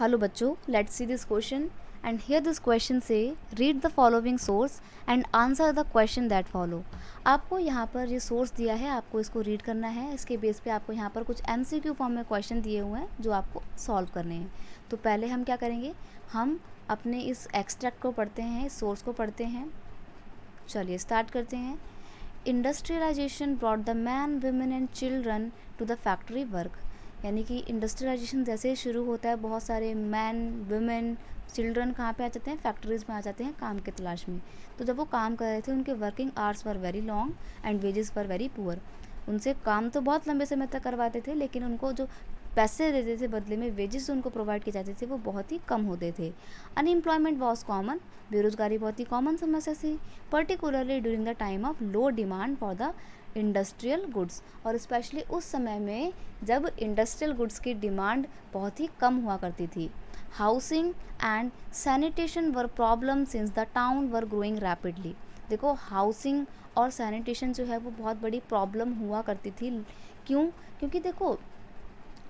Hello बच्चों, let's see this question and here this question say read the following source and answer the question that follow। आपको यहाँ पर ये source दिया है, आपको इसको रीड करना है। इसके बेस पे आपको यहाँ पर कुछ MCQ फॉर्म में क्वेश्चन दिए हुए हैं जो आपको सॉल्व करने हैं। तो पहले हम क्या करेंगे, हम अपने इस एक्सट्रैक्ट को पढ़ते हैं, इस सोर्स को पढ़ते हैं। चलिए स्टार्ट करते हैं। Industrialisation brought the man women and children to the factory work. यानी कि इंडस्ट्रियलाइजेशन जैसे ही शुरू होता है, बहुत सारे मैन वुमेन चिल्ड्रन कहाँ पे आ जाते हैं, फैक्ट्रीज़ में आ जाते हैं काम की तलाश में। तो जब वो काम कर रहे थे उनके working hours were very long and wages were very poor. उनसे काम तो बहुत लंबे समय तक करवाते थे, लेकिन उनको जो पैसे देते थे बदले में, वेजेस उनको प्रोवाइड किए जाते थे, वो बहुत ही कम होते थे। अनएम्प्लॉयमेंट वॉज कॉमन, बेरोजगारी बहुत ही कॉमन समस्या थी, particularly during the time of low demand for the industrial goods. और स्पेशली उस समय में जब इंडस्ट्रियल गुड्स की डिमांड बहुत ही कम हुआ करती थी। Housing and sanitation were problem since the town were growing rapidly. देखो, हाउसिंग और सैनिटेशन जो है वो बहुत बड़ी प्रॉब्लम हुआ करती थी। क्यों? क्योंकि देखो,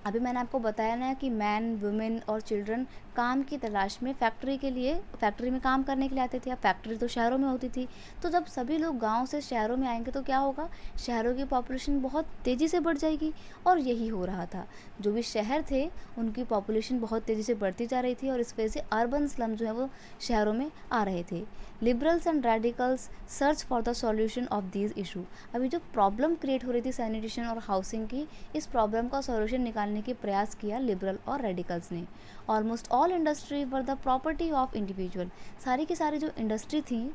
अभी मैंने आपको बताया ना कि मैन वुमेन और चिल्ड्रन काम की तलाश में फैक्ट्री में काम करने के लिए आते थे। अब फैक्ट्री तो शहरों में होती थी, तो जब सभी लोग गांव से शहरों में आएंगे तो क्या होगा, शहरों की पॉपुलेशन बहुत तेज़ी से बढ़ जाएगी। और यही हो रहा था, जो भी शहर थे उनकी पॉपुलेशन बहुत तेज़ी से बढ़ती जा रही थी और इस वजह से अर्बन स्लम जो है वो शहरों में आ रहे थे। Liberals and radicals search for the solution of these issue. अभी जो प्रॉब्लम क्रिएट हो रही थी सैनिटेशन और हाउसिंग की, इस प्रॉब्लम का सॉल्यूशन निकालने की प्रयास किया लिबरल और रेडिकल्स ने। Almost all industry were the property of individual. सारी की सारी जो इंडस्ट्री थी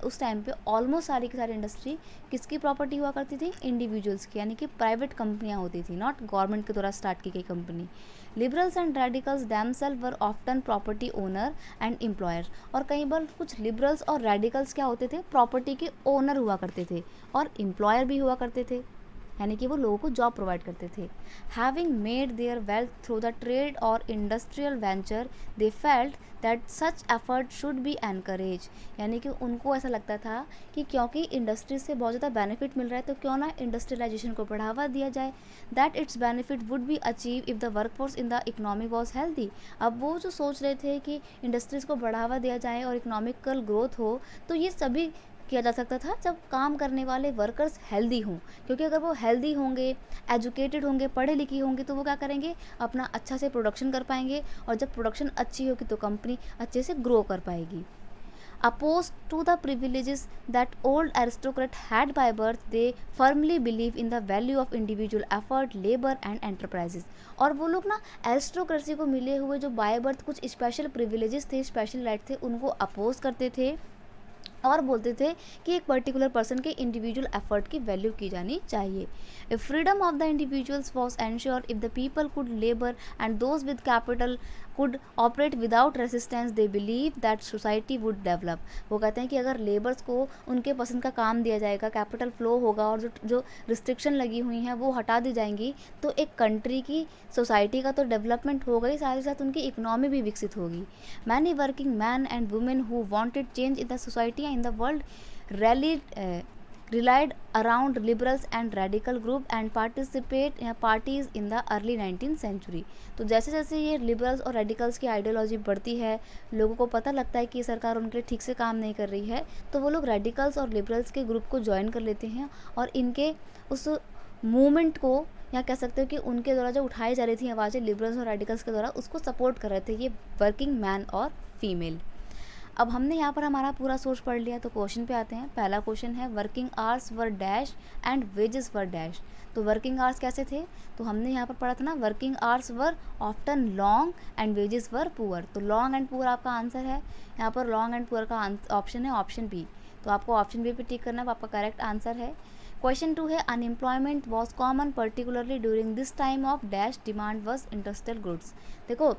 उस टाइम पे, ऑलमोस्ट सारी की सारी इंडस्ट्री किसकी प्रॉपर्टी हुआ करती थी, इंडिविजुअल्स की, यानी कि प्राइवेट कंपनियां होती थी, नॉट गवर्नमेंट के द्वारा स्टार्ट की गई company. Liberals and radicals themselves were often property owner and employer. और कई बार कुछ लिबरल्स और रेडिकल्स क्या होते थे, प्रॉपर्टी के ओनर हुआ करते थे और एम्प्लॉयर भी हुआ करते थे, यानी कि वो लोगों को जॉब प्रोवाइड करते थे। Having made their wealth through the trade और industrial venture, they felt that such effort should be encourage. यानी कि उनको ऐसा लगता था कि क्योंकि इंडस्ट्री से बहुत ज़्यादा बेनिफिट मिल रहा है तो क्यों ना इंडस्ट्रियलाइजेशन को बढ़ावा दिया जाए। That it's benefit would be achieve if the workforce in the economy was healthy. अब वो जो सोच रहे थे कि इंडस्ट्रीज़ को बढ़ावा दिया जाए और इकोनॉमिकल ग्रोथ हो, तो ये सभी किया जा सकता था जब काम करने वाले वर्कर्स हेल्दी हों। क्योंकि अगर वो हेल्दी होंगे, एजुकेटेड होंगे, पढ़े लिखे होंगे, तो वो क्या करेंगे, अपना अच्छा से प्रोडक्शन कर पाएंगे और जब प्रोडक्शन अच्छी होगी तो कंपनी अच्छे से ग्रो कर पाएगी। Opposed to the privileges that old aristocrat had by birth, they firmly believe in the value of individual effort, labor and enterprises। और वो लोग ना एरिस्टोक्रेसी को मिले हुए जो बाय बर्थ कुछ स्पेशल प्रिविलेजेस थे, स्पेशल राइट थे, उनको अपोज करते थे और बोलते थे कि एक पर्टिकुलर पर्सन के इंडिविजुअल एफर्ट की वैल्यू की जानी चाहिए। If freedom of the individuals was ensure, if the people could labour and those with capital could operate without resistance, they believe that society would develop. वो कहते हैं कि अगर लेबर्स को उनके पसंद का काम दिया जाएगा, कैपिटल फ्लो होगा और जो रिस्ट्रिक्शन लगी हुई हैं वो हटा दी जाएंगी, तो एक कंट्री की, सोसाइटी का तो डेवलपमेंट होगा ही, साथ ही साथ उनकी इकोनॉमी भी विकसित होगी। Many working man and women who wanted change in the society in the world relied around liberals and radical group and parties in the early 19th century। तो जैसे जैसे ये लिबरल्स और रेडिकल्स की आइडियोलॉजी बढ़ती है, लोगों को पता लगता है कि सरकार उनके लिए ठीक से काम नहीं कर रही है, तो वो लोग रेडिकल्स और लिबरल्स के ग्रुप को ज्वाइन कर लेते हैं और इनके उस मूवमेंट को, या कह सकते हो कि उनके द्वारा जो उठाई जा रही थी आवाज़ें लिबरल्स और रेडिकल्स के द्वारा, उसको सपोर्ट कर रहे थे ये वर्किंग मैन और फीमेल। अब हमने यहाँ पर हमारा पूरा सोर्स पढ़ लिया, तो क्वेश्चन पे आते हैं। पहला क्वेश्चन है working hours were dash and wages were dash. तो वर्किंग आवर्स कैसे थे, तो हमने यहाँ पर पढ़ा था ना, working hours were often long and wages were poor. तो लॉन्ग एंड पुअर आपका आंसर है, यहाँ पर लॉन्ग एंड पुअर का ऑप्शन है ऑप्शन बी। तो आपको ऑप्शन बी पे टिक करना है, आपका करेक्ट आंसर है। क्वेश्चन 2 है unemployment was common particularly during this time of dash demand was industrial goods. देखो,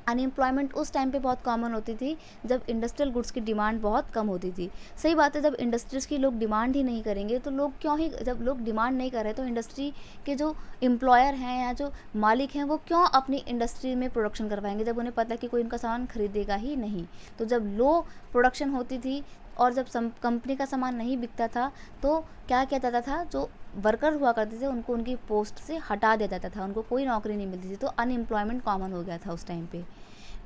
अनएम्प्लॉयमेंट उस टाइम पे बहुत कॉमन होती थी जब इंडस्ट्रियल गुड्स की डिमांड बहुत कम होती थी। सही बात है, जब इंडस्ट्रीज़ की लोग डिमांड ही नहीं करेंगे तो लोग क्यों ही, जब लोग डिमांड नहीं कर रहे तो इंडस्ट्री के जो एम्प्लॉयर हैं या जो मालिक हैं वो क्यों अपनी इंडस्ट्री में प्रोडक्शन करवाएंगे जब उन्हें पता है कि कोई उनका सामान खरीदेगा ही नहीं। तो जब लो प्रोडक्शन होती थी और जब कंपनी का सामान नहीं बिकता था तो क्या किया जाता था, जो वर्कर हुआ करते थे उनको उनकी पोस्ट से हटा दिया जाता था, उनको कोई नौकरी नहीं मिलती थी, तो अनएम्प्लॉयमेंट कॉमन हो गया था उस टाइम पे।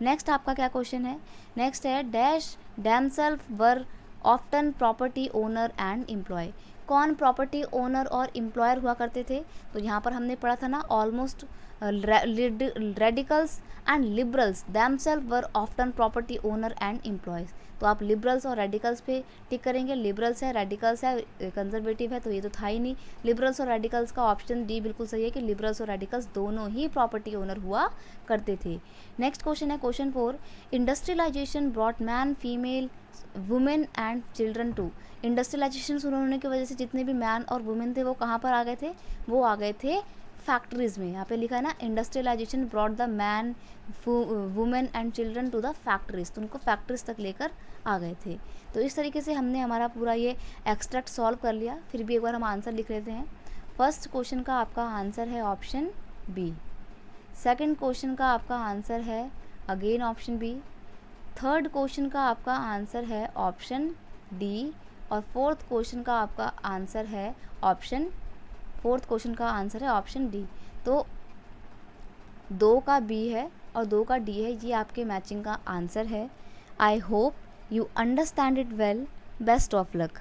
नेक्स्ट आपका क्या क्वेश्चन है, नेक्स्ट है dash themselves were often property owner and employ. कौन प्रॉपर्टी ओनर और एम्प्लॉयर हुआ करते थे, तो यहाँ पर हमने पढ़ा था ना almost radicals and liberals themselves were often property owner and employees. तो आप लिबरल्स और रेडिकल्स पे टिक करेंगे, लिबरल्स है, रेडिकल्स है, कंजर्वेटिव है, तो ये तो था ही नहीं। लिबरल्स और रेडिकल्स का ऑप्शन डी बिल्कुल सही है कि लिबरल्स और रेडिकल्स दोनों ही प्रॉपर्टी ओनर हुआ करते थे। नेक्स्ट क्वेश्चन है question 4, industrialisation brought man female women and children to. Industrialisation शुरू होने की वजह से जितने भी मैन और वुमेन थे वो कहाँ पर आ गए थे, वो आ गए थे फैक्ट्रीज़ में। यहाँ पे लिखा है ना industrialisation brought the man women and children to the factories, तो उनको फैक्ट्रीज तक लेकर आ गए थे। तो इस तरीके से हमने हमारा पूरा ये एक्सट्रैक्ट सॉल्व कर लिया। फिर भी एक बार हम आंसर लिख लेते हैं। फर्स्ट क्वेश्चन का आपका आंसर है ऑप्शन बी। सेकंड क्वेश्चन का आपका आंसर है again option B. Third question का आपका आंसर है ऑप्शन डी। और फोर्थ क्वेश्चन का आपका आंसर है ऑप्शन डी। तो 2 का बी है और 2 का डी है, ये आपके मैचिंग का आंसर है। I hope you understand it well. Best of luck.